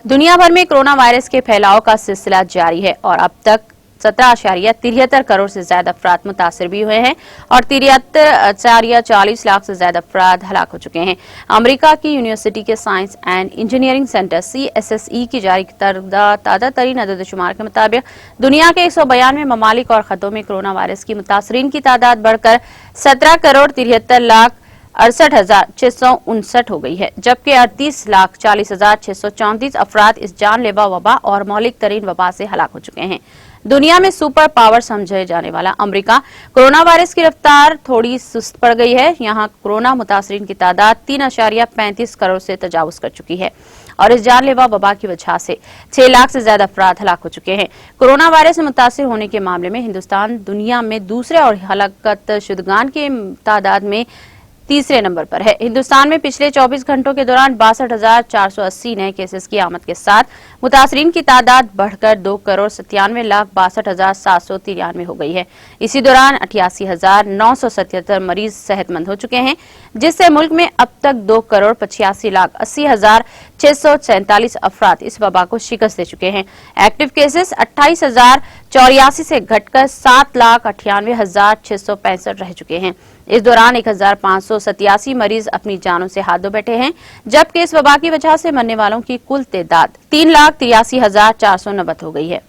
दुनिया भर में कोरोना वायरस के फैलाव का सिलसिला जारी है और अब तक 17.73 करोड़ से ज्यादा अफराद मुतासिर भी हुए हैं और 43.40 लाख से ज्यादा अफराद हलाक हो चुके हैं। अमेरिका की यूनिवर्सिटी के science and engineering centre CSSE की जारी ताज़ा तरीन अदद-ओ-शुमार के मुताबिक दुनिया के 192 ममालिक और खतों में कोरोना वायरस की मुतासरीन की तादाद बढ़कर 17 करोड़ 73 लाख 68,659 हो गई है, जबकि 38,40,634 अफराद इस जानलेवा वबा और मौलिक तरीन वबा से हलाक हो चुके हैं। दुनिया में सुपर पावर समझे जाने वाला अमेरिका कोरोना वायरस की रफ्तार थोड़ी सुस्त पड़ गई है। यहाँ कोरोना मुतासरीन की तादाद 3.35 करोड़ से तजावुज कर चुकी है और इस जानलेवा वबा की वजह से 6 लाख से ज्यादा अफराद हलाक हो चुके हैं। कोरोना वायरस से मुतासिर होने के मामले में हिंदुस्तान दुनिया में दूसरे और हलाकत शुदगान के तादाद में तीसरे नंबर पर है। हिंदुस्तान में पिछले 24 घंटों के दौरान 62,480 नए केसेस की आमद के साथ मुतासरीन की तादाद बढ़कर 2 करोड़ 97 लाख 62,793 हो गई है। इसी दौरान 88,977 मरीज सेहतमंद हो चुके हैं, जिससे मुल्क में अब तक 2 करोड़ 85 लाख 80,647 अफराद इस वबा को शिकस्त दे चुके हैं। एक्टिव केसेस 28,084 से घटकर 7,98,665 रह चुके हैं। इस दौरान 1,587 मरीज अपनी जानों से हाथ धो बैठे हैं, जबकि इस वबा की वजह से मरने वालों की कुल तादाद 3,83,490 हो गई है।